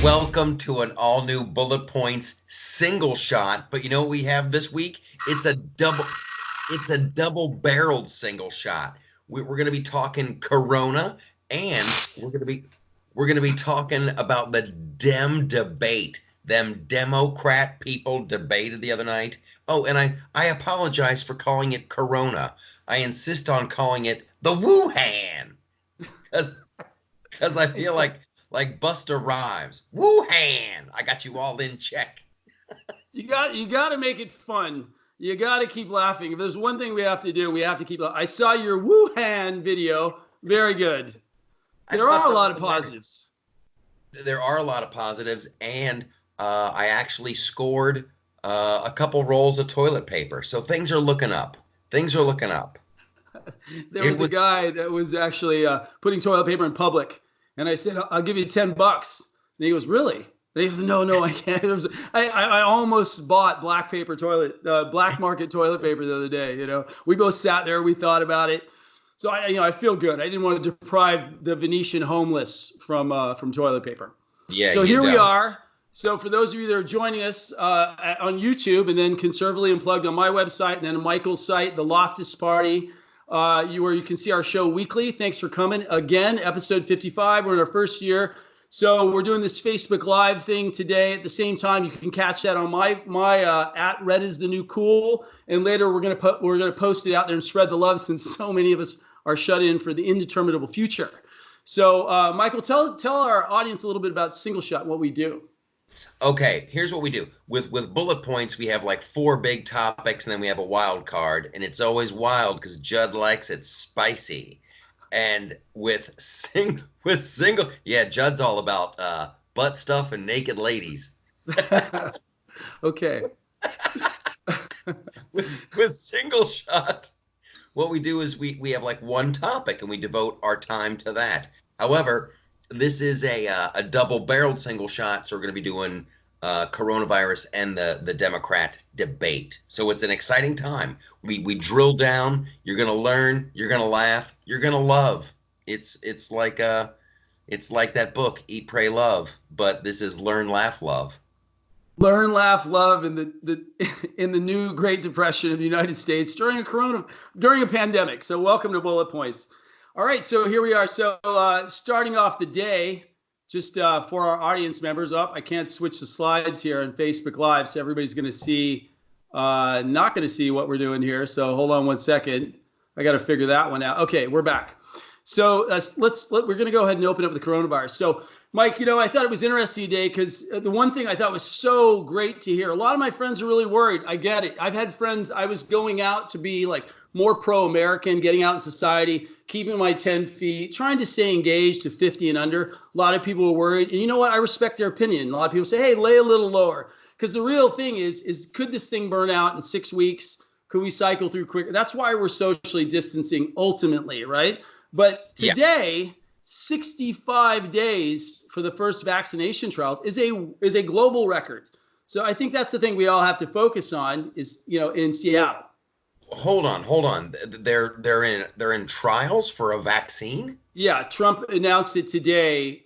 Welcome to an all-new Bullet Points single shot. But you know what we have this week? It's a double-barreled single shot. We're going to be talking Corona, and we're going to be talking about the Dem debate. Them Democrat people debated the other night. Oh, and I apologize for calling it Corona. I insist on calling it the Wuhan because I feel like Buster Rhymes. Wuhan! I got you all in check. You got to make it fun. You got to keep laughing. If there's one thing we have to do, we have to keep laughing. I saw your Wuhan video. Very good. There are a lot of positives. There are a lot of positives, and I actually scored a couple rolls of toilet paper. So things are looking up. Things are looking up. There was a guy that was actually putting toilet paper in public, and I said, "I'll give you $10." And he goes, "Really?" And he says, "No, I can't." I almost bought black market toilet paper the other day. You know, we both sat there, we thought about it. So I feel good. I didn't want to deprive the Venetian homeless from toilet paper. Yeah. So here we are. So for those of you that are joining us on YouTube and then Conservatively Unplugged on my website and then Michael's site, the Loftus Party, where you can see our show weekly. Thanks for coming. Again, episode 55. We're in our first year. So we're doing this Facebook Live thing today. At the same time, you can catch that on my at Red is the New Cool. And later we're gonna post it out there and spread the love since so many of us are shut in for the indeterminable future. So Michael, tell our audience a little bit about Single Shot and what we do. Okay, here's what we do. With Bullet Points, we have like 4 big topics, and then we have a wild card, and it's always wild because Judd likes it spicy. And with single, yeah, Judd's all about butt stuff and naked ladies. Okay. with Single Shot, what we do is we have like one topic and we devote our time to that. However, this is a double-barreled single shot, so we're going to be doing coronavirus and the Democrat debate. So it's an exciting time. We drill down. You're going to learn. You're going to laugh. You're going to love. It's like that book, Eat, Pray, Love, but this is Learn, Laugh, Love. Learn, laugh, love in the new Great Depression of the United States during a pandemic. So welcome to Bullet Points. All right, so here we are. So starting off the day, just for our audience members, I can't switch the slides here on Facebook Live, so everybody's going to see, not going to see what we're doing here. So hold on one second. I got to figure that one out. Okay, we're back. So we're going to go ahead and open up the coronavirus. So Mike, I thought it was interesting today because the one thing I thought was so great to hear, a lot of my friends are really worried. I get it. I've had friends, I was going out to be like more pro-American, getting out in society, keeping my 10 feet, trying to stay engaged to 50 and under. A lot of people were worried. And you know what? I respect their opinion. A lot of people say, hey, lay a little lower. Because the real thing is could this thing burn out in 6 weeks? Could we cycle through quicker? That's why we're socially distancing ultimately, right? But today, 65 days for the first vaccination trials is a global record. So I think that's the thing we all have to focus on is, in Seattle. Hold on. They're in trials for a vaccine? Yeah, Trump announced it today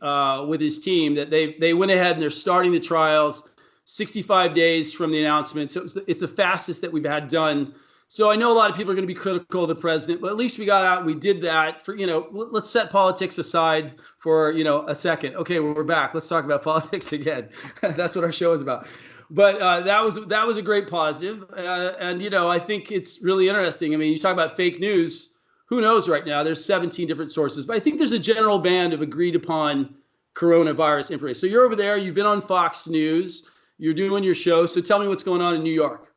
with his team that they went ahead and they're starting the trials 65 days from the announcement. So it's the fastest that we've had done. So I know a lot of people are going to be critical of the president, but at least we got out and we did that for, let's set politics aside for, a second. Okay, we're back. Let's talk about politics again. That's what our show is about. But that was a great positive. And I think it's really interesting. I mean, you talk about fake news. Who knows right now? There's 17 different sources. But I think there's a general band of agreed upon coronavirus information. So you're over there. You've been on Fox News. You're doing your show. So tell me what's going on in New York.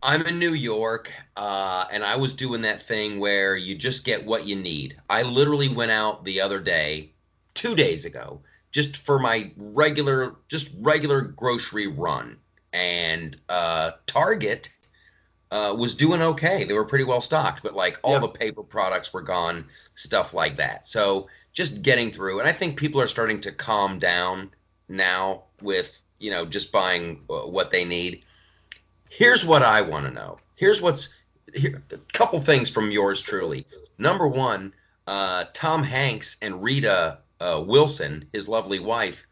I'm in New York, and I was doing that thing where you just get what you need. I literally went out the other day, 2 days ago, just for my regular grocery run. And Target was doing okay. They were pretty well stocked, but like all the paper products were gone, stuff like that. So just getting through. And I think people are starting to calm down now with, just buying what they need. Here's what I want to know. A couple things from yours truly. Number one, Tom Hanks and Rita Wilson, his lovely wife,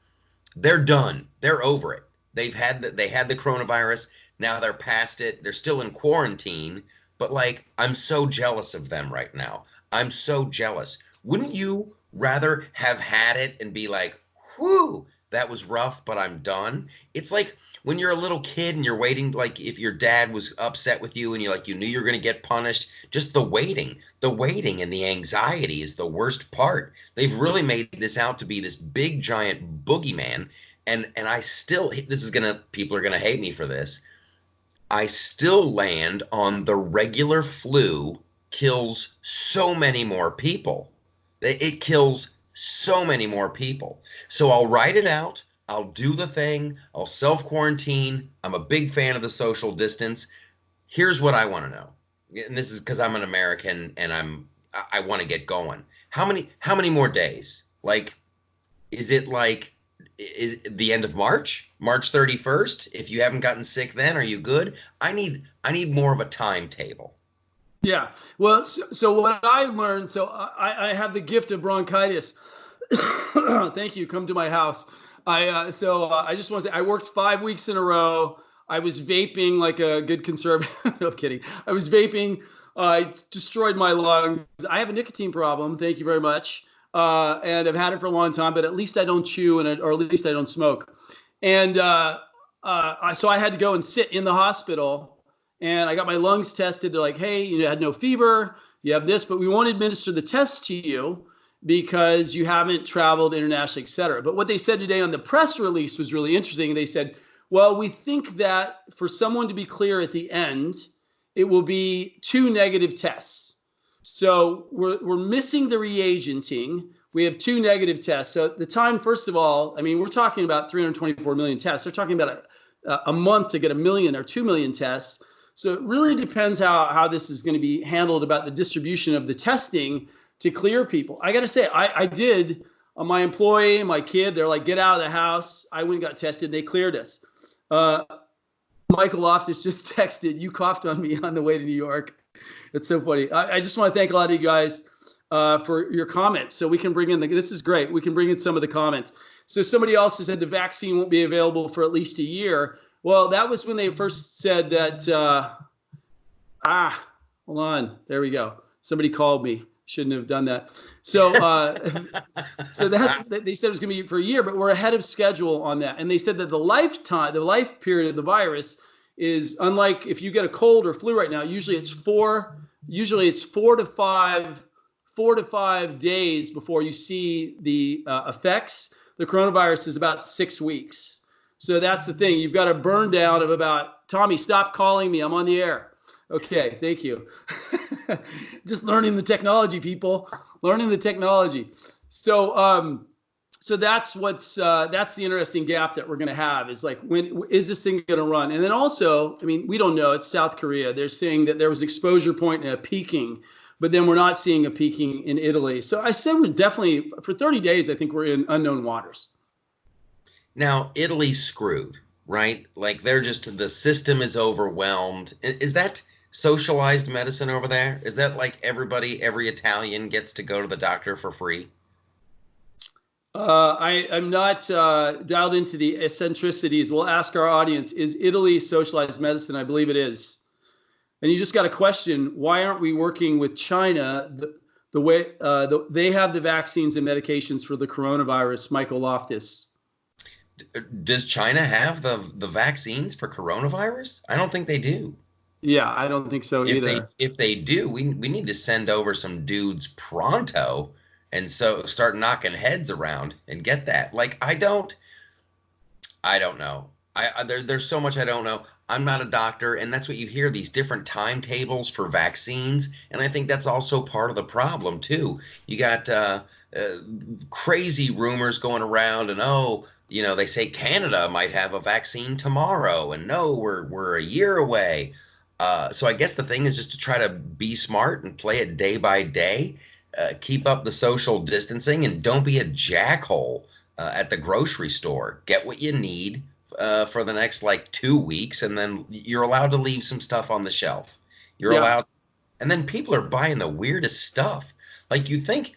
They're done. They're over it. They had the coronavirus. Now they're past it. They're still in quarantine, but like I'm so jealous of them right now. I'm so jealous. Wouldn't you rather have had it and be like, "Whew, that was rough, but I'm done." It's like when you're a little kid and you're waiting, like if your dad was upset with you and you knew you were going to get punished, just the waiting and the anxiety is the worst part. They've really made this out to be this big giant boogeyman, and I still, this is gonna, people are gonna hate me for this. I still land on the regular flu kills so many more people. It kills so many more people. So I'll write it out. I'll do the thing. I'll self quarantine. I'm a big fan of the social distance. Here's what I want to know. And this is because I'm an American and I want to get going. How many more days? Like, is it like, is the end of March? March 31st? If you haven't gotten sick then, are you good? I need more of a timetable. Yeah. Well, so what I learned, so I have the gift of bronchitis. Thank you. Come to my house. I just want to say I worked 5 weeks in a row. I was vaping like a good conservative. No kidding. I was vaping. It destroyed my lungs. I have a nicotine problem. Thank you very much. And I've had it for a long time, but at least I don't chew or at least I don't smoke. And so I had to go and sit in the hospital, and I got my lungs tested. They're like, hey, you had no fever, you have this, but we won't administer the test to you because you haven't traveled internationally, et cetera. But what they said today on the press release was really interesting. They said, well, we think that for someone to be clear at the end, it will be 2 negative tests. So we're missing the reagenting. We have 2 negative tests. So the time, first of all, I mean, we're talking about 324 million tests. They're talking about a month to get 1 million or 2 million tests. So it really depends how this is going to be handled about the distribution of the testing to clear people. I got to say, I did, my employee, my kid, they're like, get out of the house. I went and got tested. They cleared us. Michael Loftus just texted, you coughed on me on the way to New York. It's so funny. I just want to thank a lot of you guys for your comments. So we can bring in this is great. We can bring in some of the comments. So somebody else has said the vaccine won't be available for at least a year. Well, that was when they first said that, hold on. There we go. Somebody called me. Shouldn't have done that. So, so they said it was going to be for a year, but we're ahead of schedule on that. And they said that the life period of the virus is unlike if you get a cold or flu right now. Usually it's 4 to 5 days before you see the effects. The coronavirus is about 6 weeks. So that's the thing. You've got a burn down of about, Tommy, stop calling me. I'm on the air. Okay, thank you. Just learning the technology, people. Learning the technology. So, so that's that's the interesting gap that we're going to have is like, when is this thing going to run? And then also, I mean, we don't know. It's South Korea. They're saying that there was an exposure point and a peaking, but then we're not seeing a peaking in Italy. So I said we're definitely, for 30 days, I think we're in unknown waters. Now, Italy's screwed, right? Like the system is overwhelmed. Is that socialized medicine over there? Is that like every Italian gets to go to the doctor for free? I'm not dialed into the eccentricities. We'll ask our audience, is Italy socialized medicine? I believe it is. And you just got a question, why aren't we working with China the way they have the vaccines and medications for the coronavirus, Michael Loftus? Does China have the vaccines for coronavirus? I don't think they do. Yeah, I don't think so either. If they do, we need to send over some dudes pronto and so start knocking heads around and get that. Like I don't know. There's so much I don't know. I'm not a doctor, and that's what you hear, these different timetables for vaccines, and I think that's also part of the problem too. You got crazy rumors going around, and they say Canada might have a vaccine tomorrow, and no, we're a year away. So I guess the thing is just to try to be smart and play it day by day, keep up the social distancing, and don't be a jackhole at the grocery store. Get what you need for the next like 2 weeks, and then you're allowed to leave some stuff on the shelf. You're Yeah. allowed, and then people are buying the weirdest stuff. Like you think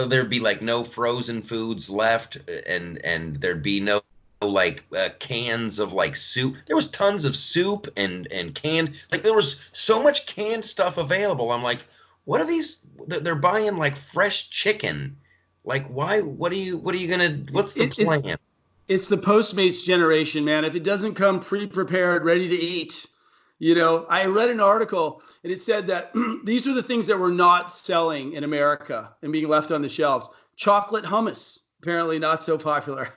there'd be like no frozen foods left, and there'd be no like cans of like soup. There was tons of soup and canned, like there was so much canned stuff available. I'm like, what are these? They're buying like fresh chicken. Like, why? What are you gonna? What's the It, it's plan? it's the Postmates generation, man. If it doesn't come pre-prepared, ready to eat, I read an article and it said that these are the things that were not selling in America and being left on the shelves. Chocolate hummus, apparently not so popular.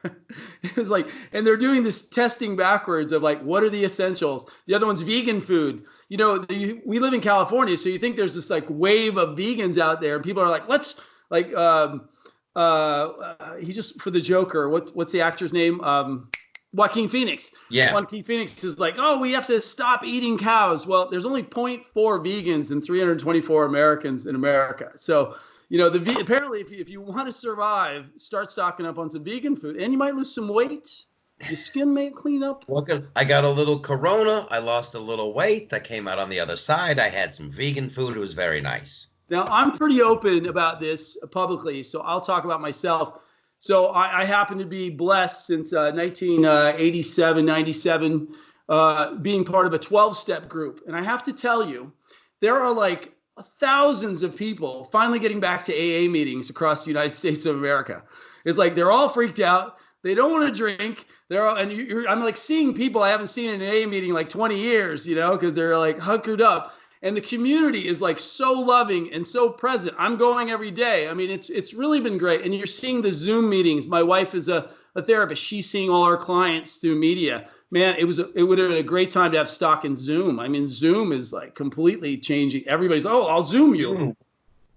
It was like, and they're doing this testing backwards of like, what are the essentials? The other one's vegan food. We live in California, so you think there's this like wave of vegans out there, and people are like, let's like, he just for the Joker. What's the actor's name? Joaquin Phoenix. Yeah. Joaquin Phoenix is like, oh, we have to stop eating cows. Well, there's only 0.4 vegans and 324 Americans in America. So, apparently, if you want to survive, start stocking up on some vegan food, and you might lose some weight. Your skin may clean up. Look, I got a little Corona. I lost a little weight. I came out on the other side. I had some vegan food. It was very nice. Now, I'm pretty open about this publicly, so I'll talk about myself. So I happen to be blessed since 1987, 97, being part of a 12-step group. And I have to tell you, there are like thousands of people finally getting back to AA meetings across the United States of America. It's like they're all freaked out. They don't want to drink. I'm like seeing people I haven't seen in an AA meeting like 20 years, because they're like hunkered up. And the community is like so loving and so present. I'm going every day. I mean, it's really been great. And you're seeing the Zoom meetings. My wife is a therapist. She's seeing all our clients through media. Man, it would have been a great time to have stock in Zoom. I mean, Zoom is like completely changing. Everybody's, I'll Zoom you. Zoom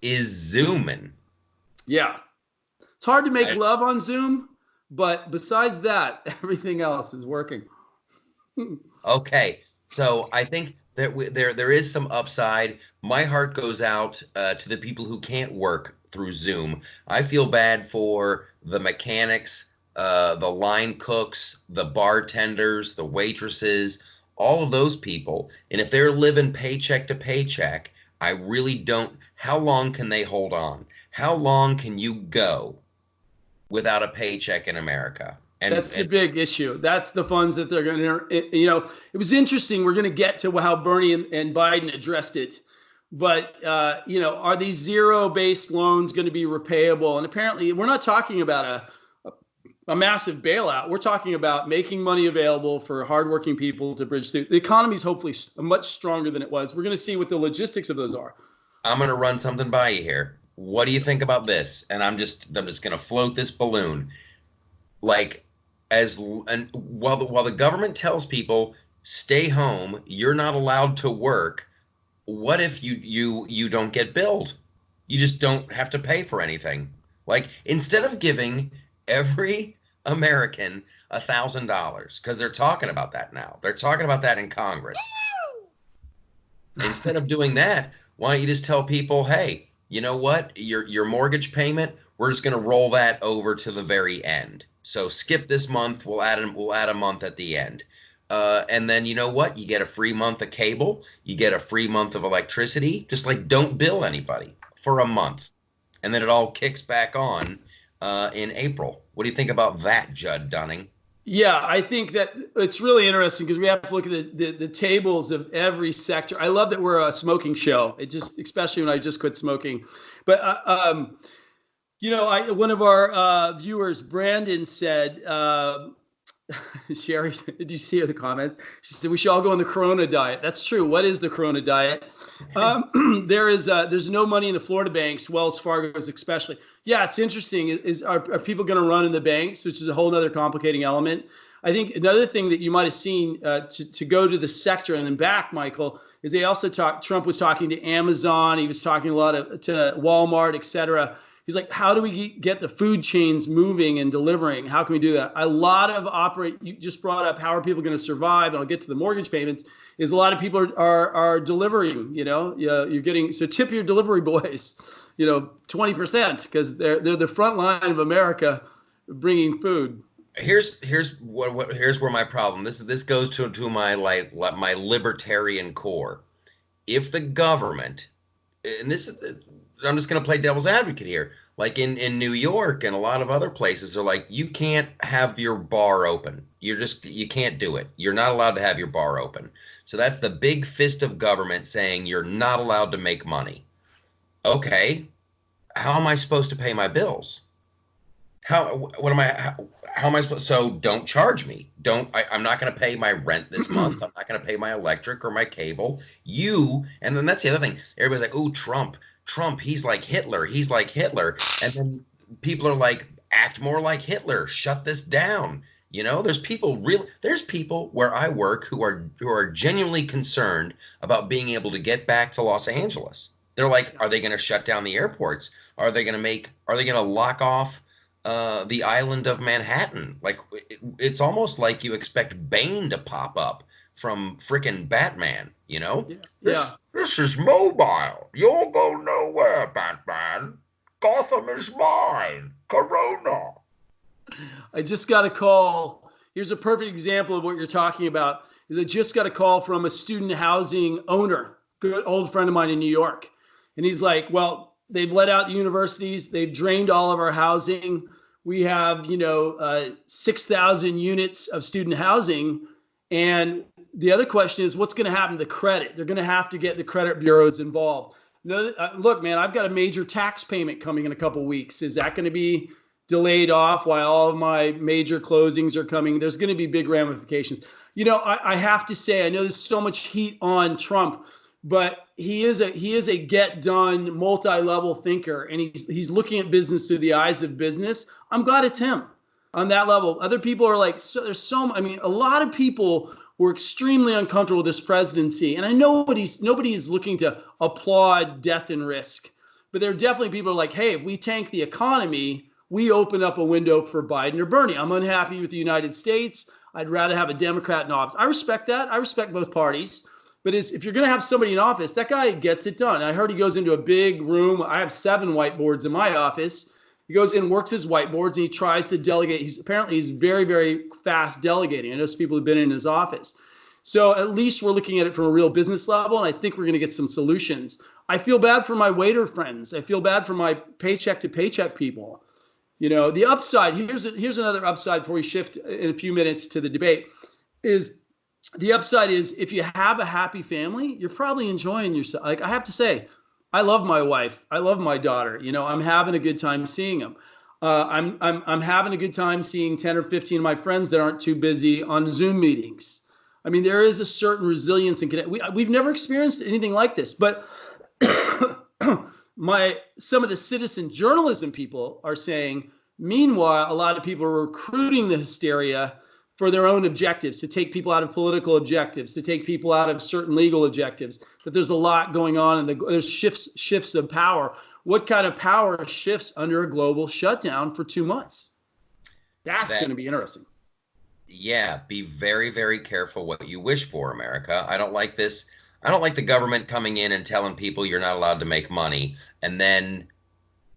is zooming. Yeah. It's hard to make love on Zoom, but besides that, everything else is working. Okay. So I think there is some upside. My heart goes out to the people who can't work through Zoom. I feel bad for the mechanics, the line cooks, the bartenders, the waitresses, all of those people. And if they're living paycheck to paycheck, I really don't. How long can they hold on? How long can you go without a paycheck in America? That's the big issue. That's the funds that they're going to, it was interesting. We're going to get to how Bernie and Biden addressed it. But, are these zero-based loans going to be repayable? And apparently we're not talking about a massive bailout. We're talking about making money available for hardworking people to bridge through. The economy is hopefully much stronger than it was. We're going to see what the logistics of those are. I'm going to run something by you here. What do you think about this? And I'm just going to float this balloon. Like, while the government tells people stay home, you're not allowed to work. What if you don't get billed? You just don't have to pay for anything. Like, instead of giving every American $1,000, because they're talking about that now. They're talking about that in Congress. Instead of doing that, why don't you just tell people, hey, you know what? Your mortgage payment, we're just going to roll that over to the very end. So skip this month. We'll add a month at the end. And then you know what? You get a free month of cable. You get a free month of electricity. Just like don't bill anybody for a month. And then it all kicks back on in April. What do you think about that, Judd Dunning? Yeah, I think that it's really interesting because we have to look at the tables of every sector. I love that we're a smoking show. Especially when I just quit smoking. But one of our viewers, Brandon, said, Sherry, did you see the comments? She said we should all go on the Corona diet. That's true. What is the Corona diet? There's no money in the Florida banks, Wells Fargo's especially. Yeah, it's interesting. Are people going to run in the banks, which is a whole other complicating element? I think another thing that you might have seen to go to the sector and then back, Michael, is they also Trump was talking to Amazon. He was talking a lot to Walmart, et cetera. He's like, how do we get the food chains moving and delivering? How can we do that? A lot of you just brought up how are people going to survive? And I'll get to the mortgage payments. Is a lot of people are delivering, you're getting, so tip your delivery boys, 20% because they're the front line of America bringing food. Here's where my problem. This goes to my my libertarian core. If the government, and this is, I'm just going to play devil's advocate here. Like in New York and a lot of other places are like, you can't have your bar open. You can't do it. You're not allowed to have your bar open. So that's the big fist of government saying you're not allowed to make money. Okay, how am I supposed to pay my bills? What am I, how am I supposed, so don't charge me. I'm not going to pay my rent this month. I'm not going to pay my electric or my cable. And then that's the other thing. Everybody's like, oh, Trump, he's like Hitler. He's like Hitler. And then people are like, act more like Hitler. Shut this down. There's people where I work who are genuinely concerned about being able to get back to Los Angeles. They're like, are they going to shut down the airports? Are they going to lock off the island of Manhattan? Like it's almost like you expect Bane to pop up from frickin' Batman, you know? Yeah. This, Yeah. this is mobile. You'll go nowhere, Batman. Gotham is mine. Corona. I just got a call. Here's a perfect example of what you're talking about. Is I just got a call from a student housing owner, good old friend of mine in New York. And he's like, well, they've let out the universities. They've drained all of our housing. We have, 6,000 units of student housing. And the other question is, what's going to happen to the credit? They're going to have to get the credit bureaus involved. Look, man, I've got a major tax payment coming in a couple of weeks. Is that going to be delayed off while all of my major closings are coming? There's going to be big ramifications. I have to say, I know there's so much heat on Trump, but he is a get done multi-level thinker, and he's looking at business through the eyes of business. I'm glad it's him on that level. Other people are like, a lot of people were extremely uncomfortable with this presidency, and I know nobody is looking to applaud death and risk, but there are definitely people who are like, hey, if we tank the economy, we open up a window for Biden or Bernie. I'm unhappy with the United States. I'd rather have a Democrat in office. I respect that. I respect both parties. But if you're going to have somebody in office, that guy gets it done. I heard he goes into a big room. I have 7 whiteboards in my office. He goes in, works his whiteboards, and he tries to delegate. He's very, very fast delegating. I know some people who've been in his office. So at least we're looking at it from a real business level, and I think we're going to get some solutions. I feel bad for my waiter friends. I feel bad for my paycheck to paycheck people. The upside, here's another upside before we shift in a few minutes to the debate, is the upside is if you have a happy family, you're probably enjoying yourself. Like I have to say, I love my wife. I love my daughter. I'm having a good time seeing them. I'm having a good time seeing 10 or 15 of my friends that aren't too busy on Zoom meetings. I mean, there is a certain resilience and we've never experienced anything like this, but some of the citizen journalism people are saying, meanwhile, a lot of people are recruiting the hysteria for their own objectives, to take people out of political objectives, to take people out of certain legal objectives, that there's a lot going on and there's shifts of power. What kind of power shifts under a global shutdown for 2 months? That's going to be interesting. Yeah, be very, very careful what you wish for, America. I don't like this. I don't like the government coming in and telling people you're not allowed to make money. And then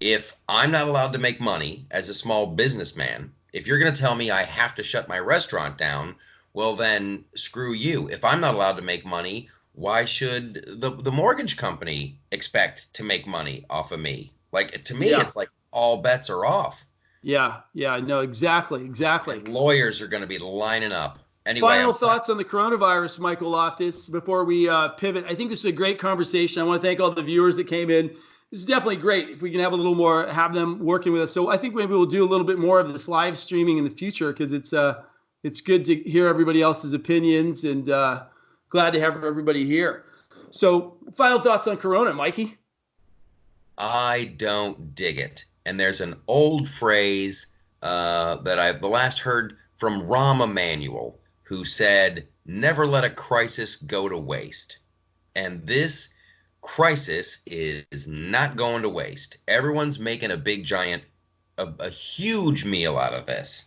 if I'm not allowed to make money as a small businessman, if you're going to tell me I have to shut my restaurant down, well, then screw you. If I'm not allowed to make money, why should the mortgage company expect to make money off of me? Like, to me, It's like all bets are off. Yeah, no, exactly. And lawyers are going to be lining up. Anyway, final thoughts on the coronavirus, Michael Loftus, before we pivot. I think this is a great conversation. I want to thank all the viewers that came in. This is definitely great if we can have a little more, have them working with us. So I think maybe we'll do a little bit more of this live streaming in the future, because it's good to hear everybody else's opinions, and glad to have everybody here. So final thoughts on Corona, Mikey? I don't dig it. And there's an old phrase that I've the last heard from Rahm Emanuel, who said, never let a crisis go to waste. And this crisis is not going to waste. Everyone's making a big giant, a huge meal out of this.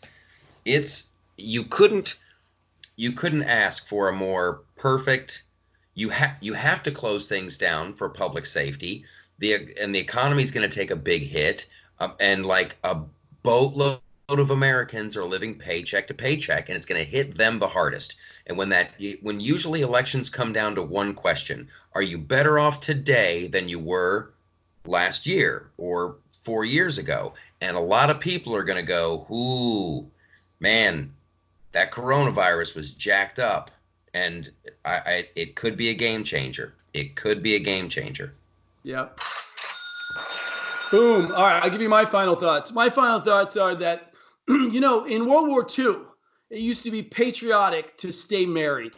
You couldn't ask for a more perfect. You have to close things down for public safety. The economy is going to take a big hit, and like a boatload of Americans are living paycheck to paycheck, and it's going to hit them the hardest. And when usually elections come down to one question: are you better off today than you were last year or 4 years ago. And a lot of people are going to go, ooh, man, that coronavirus was jacked up. And it could be a game changer. It could be a game changer. Yep. Boom. All right, I'll give you my final thoughts. My final thoughts are that, in World War II, it used to be patriotic to stay married.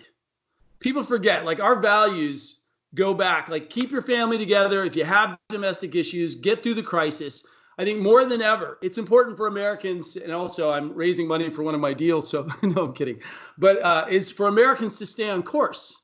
People forget, like, our values go back. Like, keep your family together. If you have domestic issues, get through the crisis. I think more than ever, it's important for Americans, and also I'm raising money for one of my deals, so no, I'm kidding. But it's for Americans to stay on course,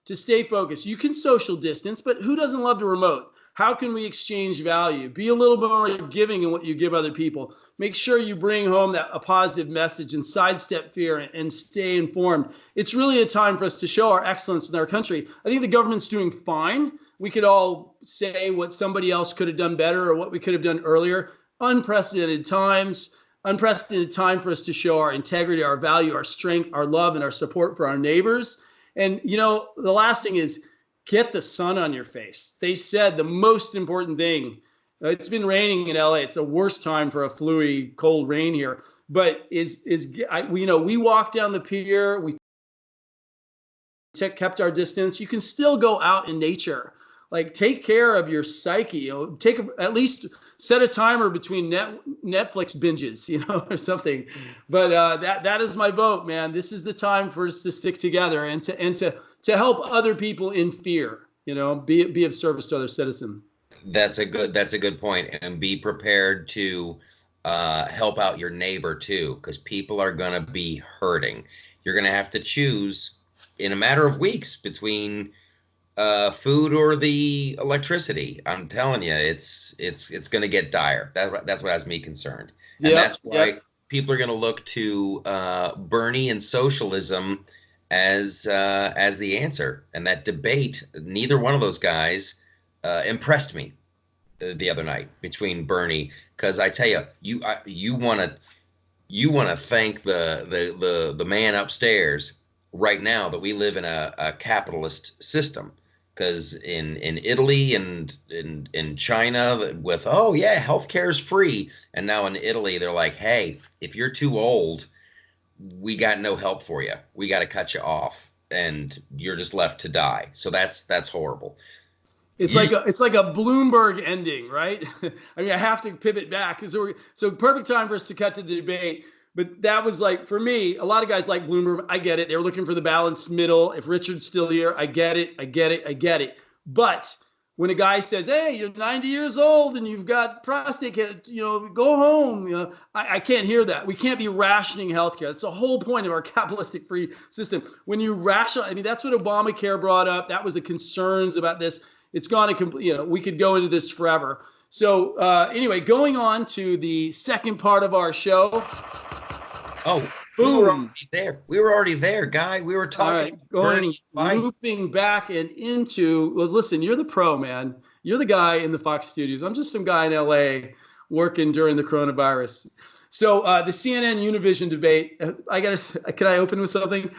to stay focused. You can social distance, but who doesn't love to remote? How can we exchange value? Be a little bit more giving in what you give other people. Make sure you bring home a positive message and sidestep fear and stay informed. It's really a time for us to show our excellence in our country. I think the government's doing fine. We could all say what somebody else could have done better or what we could have done earlier. Unprecedented times, unprecedented time for us to show our integrity, our value, our strength, our love, and our support for our neighbors. And, the last thing is, get the sun on your face. They said the most important thing, it's been raining in LA. It's the worst time for a fluey, cold rain here. But we walked down the pier. We kept our distance. You can still go out in nature. Like, take care of your psyche. At least set a timer between Netflix binges, or something. But that is my vote, man. This is the time for us to stick together and to help other people in fear. Be of service to other citizens. That's a good point. And be prepared to help out your neighbor too, because people are going to be hurting. You're going to have to choose in a matter of weeks between food or the electricity. I'm telling you, it's going to get dire. That's what has me concerned, and that's why people are going to look to Bernie and socialism as the answer. And that debate, neither one of those guys impressed me the other night between Bernie, because I tell you, you want to thank the man upstairs right now that we live in a capitalist system. Because in Italy and in China, with healthcare is free, and now in Italy they're like, hey, if you're too old, we got no help for you. We got to cut you off, and you're just left to die. So that's horrible. It's like a Bloomberg ending, right? I mean, I have to pivot back. So perfect time for us to cut to the debate. But that was, like, for me, a lot of guys like Bloomberg. I get it. They were looking for the balanced middle. If Richard's still here, I get it. But when a guy says, hey, you're 90 years old and you've got prostate cancer, go home. I can't hear that. We can't be rationing healthcare. That's the whole point of our capitalistic free system. When you ration, that's what Obamacare brought up. That was the concerns about this. It's gone to, we could go into this forever. So anyway, going on to the second part of our show. Oh, boom! We were already there, Guy. We were talking. All right, looping back and into. Well, listen, you're the pro, man. You're the guy in the Fox studios. I'm just some guy in LA working during the coronavirus. So the CNN Univision debate. Can I open with something?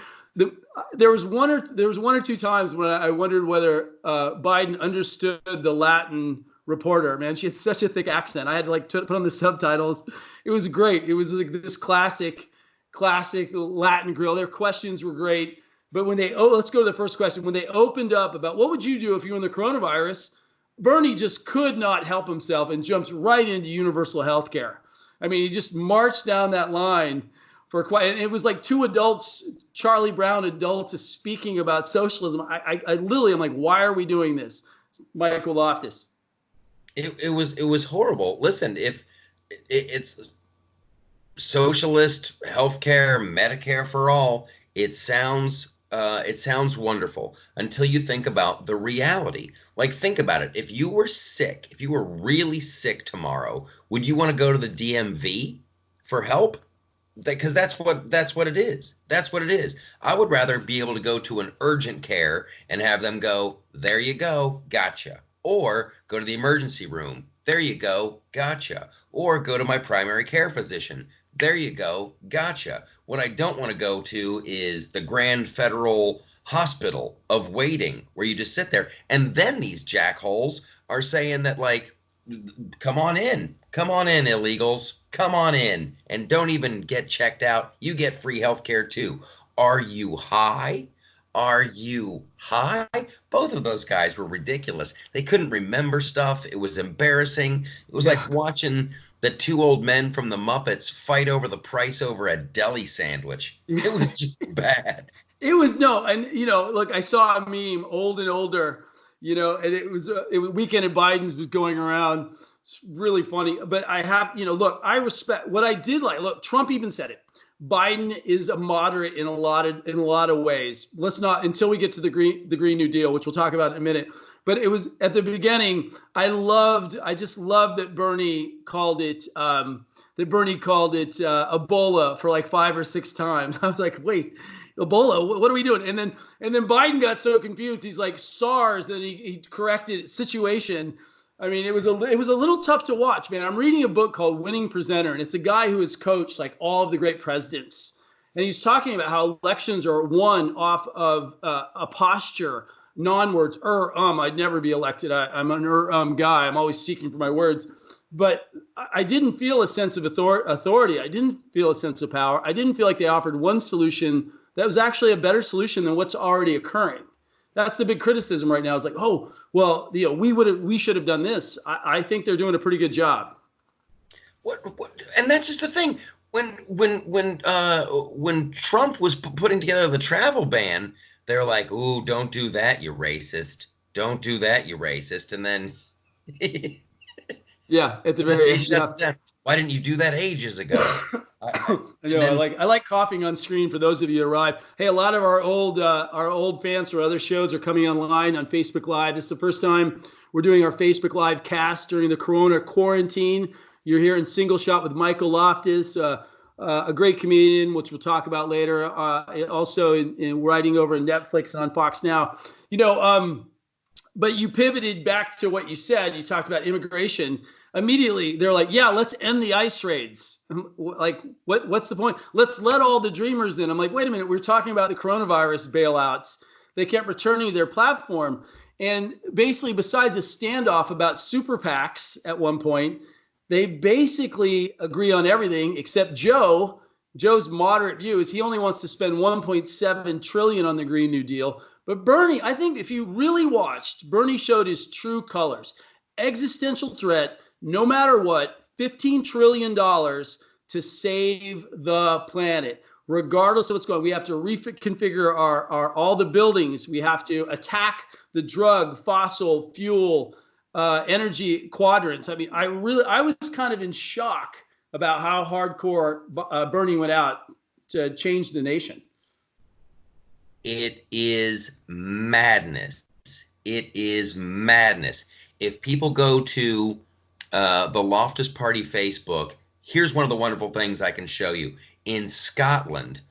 There was one or two times when I wondered whether Biden understood the Latin reporter. Man, she had such a thick accent. I had to put on the subtitles. It was great. It was like this classic Latin grill. Their questions were great. But when let's go to the first question. When they opened up about what would you do if you were in the coronavirus, Bernie just could not help himself and jumps right into universal health care. I mean, he just marched down that line for quite, and it was like two adults, Charlie Brown adults, speaking about socialism. I literally, I'm like, why are we doing this? Michael Loftus. It was horrible. Listen, if it's socialist healthcare, Medicare for all, it sounds wonderful until you think about the reality. Like, think about it. If you were sick, if you were really sick tomorrow, would you want to go to the DMV for help? Because that's what it is. That's what it is. I would rather be able to go to an urgent care and have them go, there you go, gotcha. Or go to the emergency room. There you go, gotcha. Or go to my primary care physician. There you go, gotcha. What I don't want to go to is the Grand Federal Hospital of waiting, where you just sit there. And then these jackholes are saying that, like, come on in. Come on in, illegals. Come on in. And don't even get checked out. You get free health care too. Are you high? Are you high? Both of those guys were ridiculous. They couldn't remember stuff. It was embarrassing. It was Yeah. like watching the two old men from the Muppets fight over the price over a deli sandwich. It was just bad. It was no, and look, I saw a meme, old and older, and it was Weekend at Biden's was going around. It's really funny, but I have, look, I respect what I did like. Look, Trump even said it. Biden is a moderate in a lot of ways. Let's not until we get to the Green New Deal, which we'll talk about in a minute. But it was at the beginning. I just loved that Bernie called it Ebola for like 5 or 6 times. I was like, wait, Ebola, what are we doing? And then Biden got so confused. He's like SARS. Then he corrected situation. I mean, it was a little tough to watch, man. I'm reading a book called Winning Presenter, and it's a guy who has coached like all of the great presidents, and he's talking about how elections are won off of a posture, non-words. I'd never be elected. I'm an guy. I'm always seeking for my words, but I didn't feel a sense of authority. I didn't feel a sense of power. I didn't feel like they offered one solution that was actually a better solution than what's already occurring. That's the big criticism right now. Is like, oh, well, we should have done this. I think they're doing a pretty good job. What? And that's just the thing. When Trump was putting together the travel ban, they're like, "Ooh, don't do that, you racist. Don't do that, you racist." And then Yeah, at the very he end. shuts Yeah. down. Why didn't you do that ages ago? I And know. I then like I like coughing on screen for those of you who arrive. Hey, a lot of our old fans for other shows are coming online on Facebook Live. This is the first time we're doing our Facebook Live cast during the Corona quarantine. You're here in single shot with Michael Loftus, a great comedian, which we'll talk about later. Also in writing over in Netflix and on Fox Now. But you pivoted back to what you said. You talked about immigration. Immediately, they're like, "Yeah, let's end the ICE raids." Like, what's the point? Let's let all the dreamers in. I'm like, wait a minute. We're talking about the coronavirus bailouts. They kept returning to their platform, and basically, besides a standoff about super PACs at one point, they basically agree on everything except Joe. Joe's moderate view is he only wants to spend 1.7 trillion on the Green New Deal. But Bernie, I think if you really watched, Bernie showed his true colors. Existential threat, no matter what, $15 trillion to save the planet. Regardless of what's going on, we have to reconfigure our all the buildings. We have to attack the drug, fossil fuel, energy quadrants. I mean, I was kind of in shock about how hardcore Bernie went out to change the nation. it is madness. It is madness. If people go to the Loftus Party Facebook, here's one of the wonderful things I can show you. In Scotland,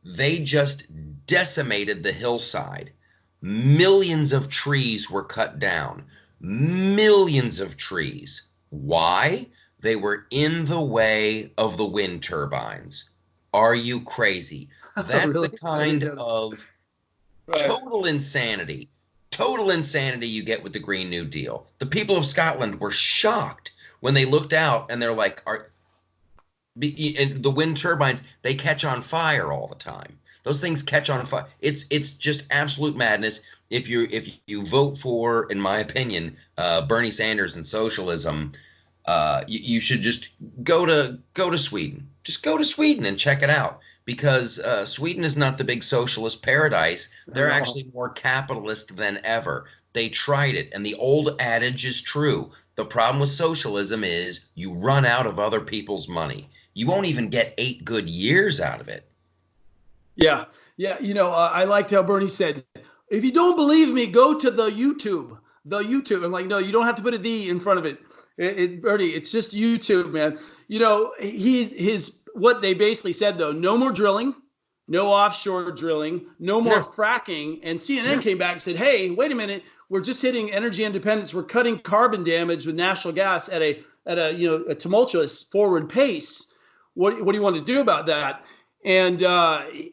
they just decimated the hillside. Millions of trees were cut down. Millions of trees. Why? They were in the way of the wind turbines. Are you crazy? That's the Really? I didn't kind know that. of Right. total insanity you get with the Green New Deal. The people of Scotland were shocked when they looked out and they're like, and the wind turbines, they catch on fire all the time. Those things catch on fire. It's just absolute madness. If you vote for, in my opinion, Bernie Sanders and socialism, you should just go to Sweden. Just go to Sweden and check it out, because Sweden is not the big socialist paradise. At They're all. actually more capitalist than ever. They tried it, and the old adage is true. The problem with socialism is you run out of other people's money. You won't even get 8 good years out of it. Yeah. Yeah. I liked how Bernie said, if you don't believe me, go to the YouTube. The YouTube. I'm like, no, you don't have to put a "the" in front of it. Bernie, it's just YouTube, man. What they basically said, though, no more drilling, no offshore drilling, no more No, fracking. And CNN no. came back and said, hey, wait a minute. We're just hitting energy independence. We're cutting carbon damage with natural gas at a tumultuous forward pace. What do you want to do about that? And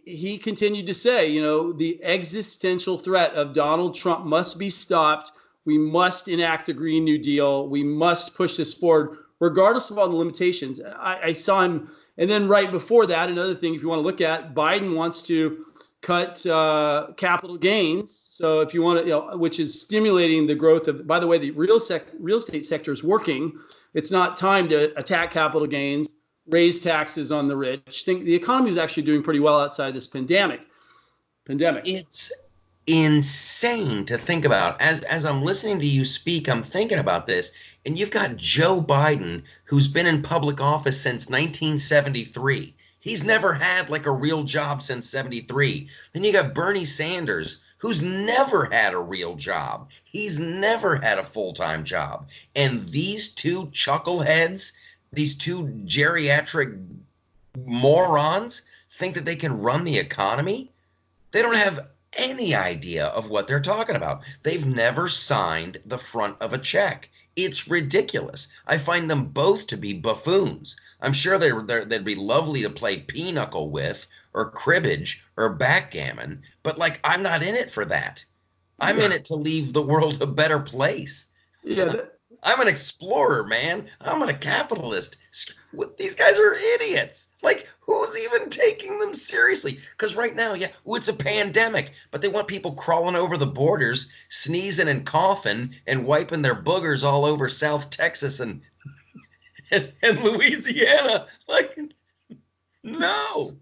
he continued to say, the existential threat of Donald Trump must be stopped. We must enact the Green New Deal. We must push this forward, regardless of all the limitations. I saw him, and then right before that, another thing, if you want to look at, Biden wants to cut capital gains. So if you want to, which is stimulating the growth of, by the way, the real estate sector is working. It's not time to attack capital gains, raise taxes on the rich. Think the economy is actually doing pretty well outside this pandemic. It's insane to think about. As I'm listening to you speak, I'm thinking about this, and you've got Joe Biden, who's been in public office since 1973. He's never had like a real job since 73. Then you got Bernie Sanders, who's never had a real job. He's never had a full-time job. And these two chuckleheads, these two geriatric morons, think that they can run the economy? They don't have any idea of what they're talking about. They've never signed the front of a check. It's ridiculous. I find them both to be buffoons. I'm sure they'd be lovely to play pinochle with, or cribbage, or backgammon, but like, I'm not in it for that. I'm in it to leave the world a better place. Yeah. I'm an explorer, man. I'm a capitalist. These guys are idiots. Like, who's even taking them seriously? Because right now, it's a pandemic, but they want people crawling over the borders, sneezing and coughing, and wiping their boogers all over South Texas and Louisiana. Like, no,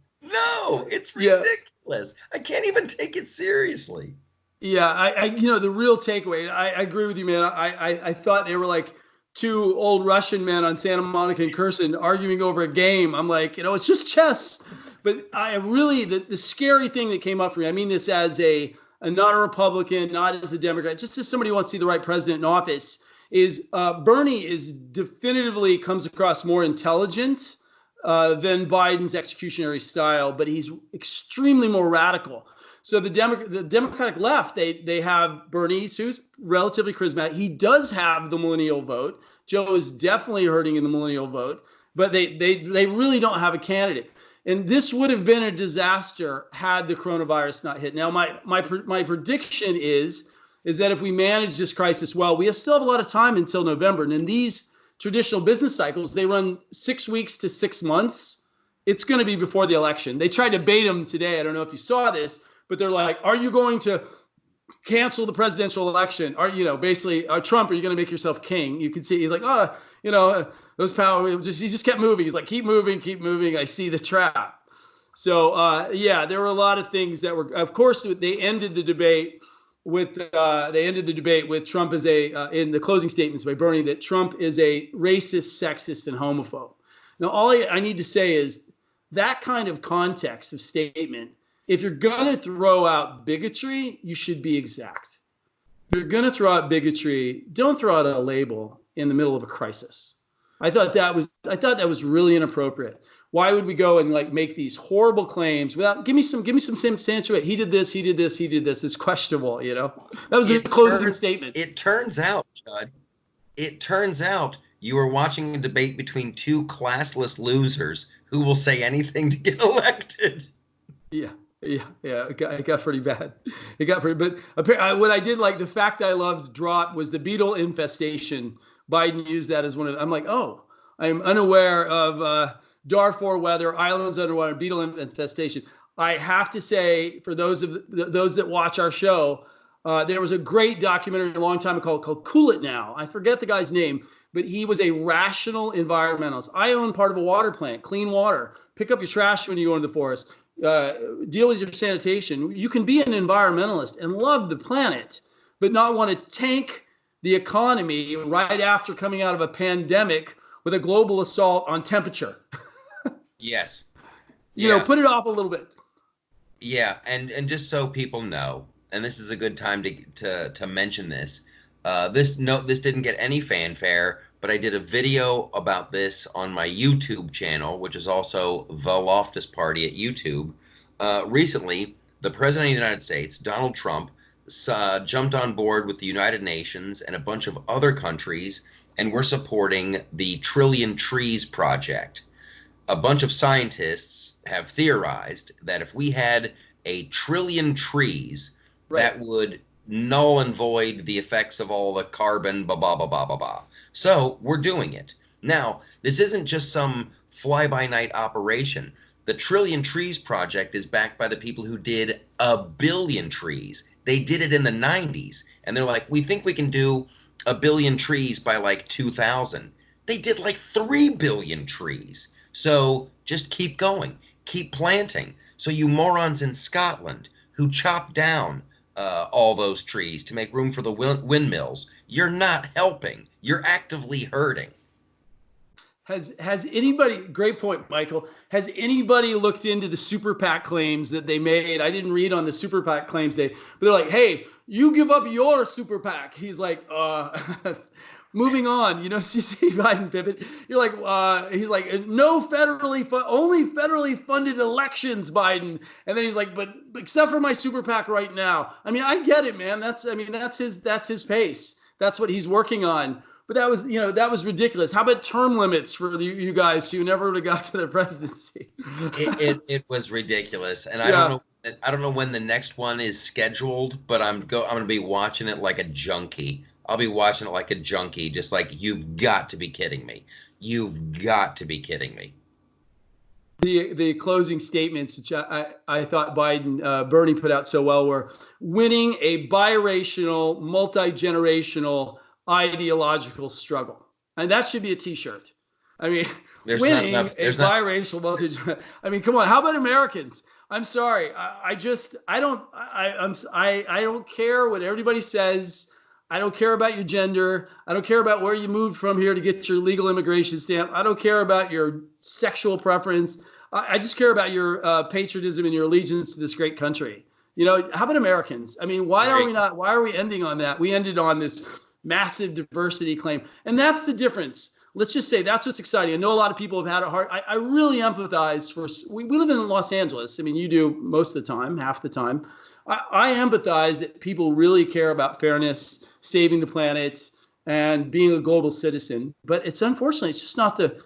it's ridiculous. I can't even take it seriously. Yeah, the real takeaway, I agree with you, man. I thought they were like two old Russian men on Santa Monica and Curson arguing over a game. I'm like, it's just chess. But I really, the scary thing that came up for me, I mean this as not a Republican, not as a Democrat, just as somebody who wants to see the right president in office, is Bernie is definitively comes across more intelligent than Biden's executionary style, but he's extremely more radical. So the Democratic left, they have Bernie, who's relatively charismatic. He does have the millennial vote. Joe is definitely hurting in the millennial vote, but they really don't have a candidate. And this would have been a disaster had the coronavirus not hit. Now, my prediction is that if we manage this crisis well, we still have a lot of time until November. And in these traditional business cycles, they run 6 weeks to 6 months. It's going to be before the election. They tried to bait him today. I don't know if you saw this, but they're like, are you going to cancel the presidential election? Basically, Trump, are you going to make yourself king? You can see he's like, those power, he just kept moving. He's like, keep moving. I see the trap. So, there were a lot of things that were, of course, they ended the debate with Trump as in the closing statements by Bernie, that Trump is a racist, sexist, and homophobe. Now, all I need to say is that kind of context of statement, if you're going to throw out bigotry, you should be exact. If you're going to throw out bigotry, don't throw out a label in the middle of a crisis. I thought that was really inappropriate. Why would we go and like make these horrible claims without give me some substantiate? He did this. It's questionable. That was a closing statement. It turns out, Judd. You were watching a debate between two classless losers who will say anything to get elected. Yeah. It got pretty bad. But what I did like, the fact I loved drop was the beetle infestation. Biden used that as one of. I'm like, I'm unaware of Darfur weather, islands underwater, beetle infestation. I have to say, for those that watch our show, there was a great documentary a long time ago called "Cool It Now." I forget the guy's name, but he was a rational environmentalist. I own part of a water plant, clean water. Pick up your trash when you go into the forest. Deal with your sanitation. You can be an environmentalist and love the planet, but not want to tank the economy right after coming out of a pandemic with a global assault on temperature. Yes. Put it off a little bit. Yeah, and just so people know, and this is a good time to mention this. This didn't get any fanfare, but I did a video about this on my YouTube channel, which is also The Loftus Party at YouTube. Recently, the President of the United States, Donald Trump, jumped on board with the United Nations and a bunch of other countries, and we're supporting the Trillion Trees Project. A bunch of scientists have theorized that if we had a trillion trees, right, that would null and void the effects of all the carbon, blah, blah, blah, blah, blah, blah. So we're doing it. Now, this isn't just some fly-by-night operation. The Trillion Trees Project is backed by the people who did 1 billion trees. They did it in the 90s, and they're like, we think we can do 1 billion trees by like 2000. They did like 3 billion trees. So just keep going, keep planting. So you morons in Scotland who chopped down all those trees to make room for the windmills, you're not helping. You're actively hurting. Has anybody, great point, Michael, has anybody looked into the super PAC claims that they made? I didn't read on the super PAC claims but they're like, hey, you give up your super PAC. He's like, moving on, CC Biden pivot. You're like, he's like, no only federally funded elections, Biden. And then he's like, but except for my super PAC right now. I mean, I get it, man. That's his pace. That's what he's working on. But that was ridiculous. How about term limits for you guys who never would have got to the presidency? It was ridiculous, and I don't know when the next one is scheduled, but I'm going to be watching it like a junkie. I'll be watching it like a junkie, just like, you've got to be kidding me. You've got to be kidding me. The closing statements, which I thought Bernie put out so well, were winning a biracial, multi-generational ideological struggle. And that should be a t-shirt. I mean, winning a biracial, I mean, come on. How about Americans? I'm sorry. I don't care what everybody says. I don't care about your gender. I don't care about where you moved from here to get your legal immigration stamp. I don't care about your sexual preference. I just care about your patriotism and your allegiance to this great country. How about Americans? I mean, why are we ending on that? We ended on this massive diversity claim. And that's the difference. Let's just say that's what's exciting. I know a lot of people have had it hard. I really empathize we live in Los Angeles. I mean, you do most of the time, half the time. I empathize that people really care about fairness, saving the planet, and being a global citizen. But it's unfortunately, it's just not the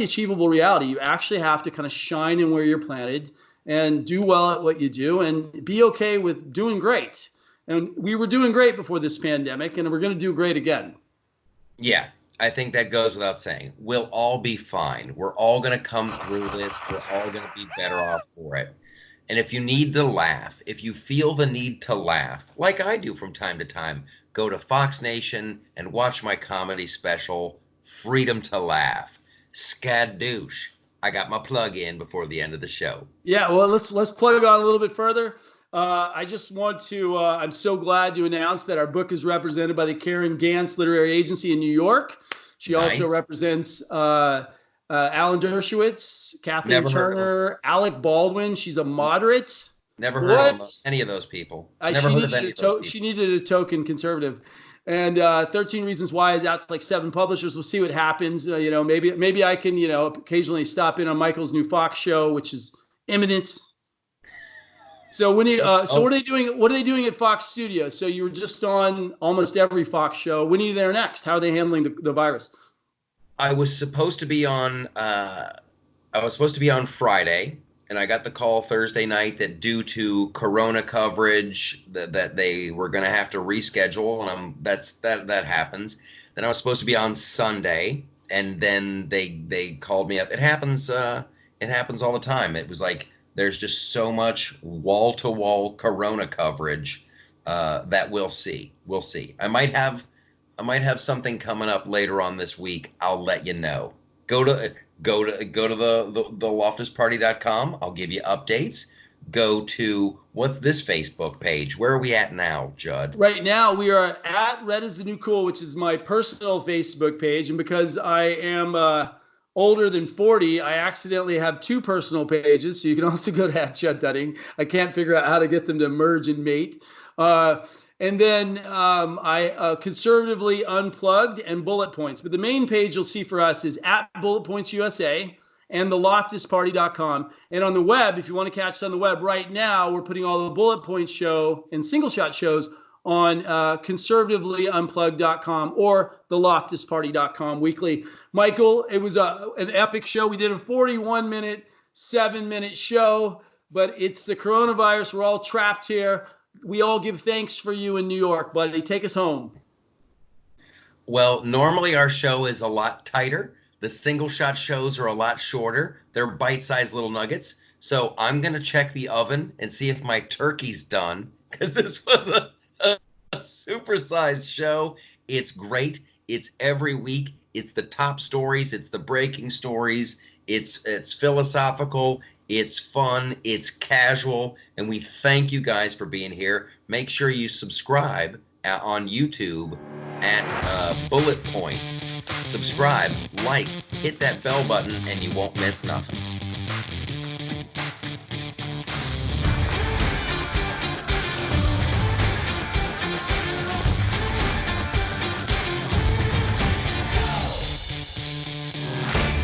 achievable reality. You actually have to kind of shine in where you're planted and do well at what you do and be okay with doing great. And we were doing great before this pandemic, and we're going to do great again. Yeah, I think that goes without saying. We'll all be fine. We're all going to come through this. We're all going to be better off for it. And if you need to laugh, if you feel the need to laugh, like I do from time to time, go to Fox Nation and watch my comedy special, Freedom to Laugh. Skadoosh. I got my plug in before the end of the show. Yeah, well, let's plug on a little bit further. I just want to, I'm so glad to announce that our book is represented by the Karen Gantz Literary Agency in New York. She also represents Alan Dershowitz, Kathleen Turner, Alec Baldwin. She's a moderate. Never heard of any of those people. She needed a token conservative. And 13 Reasons Why is out to like 7 publishers. We'll see what happens. Maybe I can, occasionally stop in on Michael's new Fox show, which is imminent. So what are they doing? What are they doing at Fox Studios? So you were just on almost every Fox show. When are you there next? How are they handling the virus? I was supposed to be on Friday, and I got the call Thursday night that due to Corona coverage that they were going to have to reschedule, and that happens. Then I was supposed to be on Sunday, and then they called me up. It happens all the time. It was like, there's just so much wall-to-wall Corona coverage that we'll see. We'll see. I might have something coming up later on this week. I'll let you know. Go to the loftusparty.com. I'll give you updates. Go to, what's this Facebook page? Where are we at now, Judd? Right now we are at Red is the New Cool, which is my personal Facebook page, and because I am older than 40, I accidentally have 2 personal pages. So you can also go to Judd Dunning. I can't figure out how to get them to merge and mate. And then I conservatively unplugged and bullet points. But the main page you'll see for us is at Bullet Points USA and theloftusparty.com. And on the web, if you want to catch us on the web right now, we're putting all the bullet points show and single shot shows on conservativelyunplugged.com or theloftusparty.com weekly. Michael, it was an epic show. We did a 41-minute, 7-minute show, but it's the coronavirus. We're all trapped here. we all give thanks for you in New York, buddy. Take us home. Well, normally our show is a lot tighter. The single shot shows are a lot shorter. They're bite-sized little nuggets. So I'm going to check the oven and see if my turkey's done, because this was a supersized show. It's great. It's every week. It's the top stories. It's the breaking stories. It's philosophical. It's fun. It's casual. And we thank you guys for being here. Make sure you subscribe on YouTube at Bullet Points. Subscribe, like, hit that bell button, and you won't miss nothing.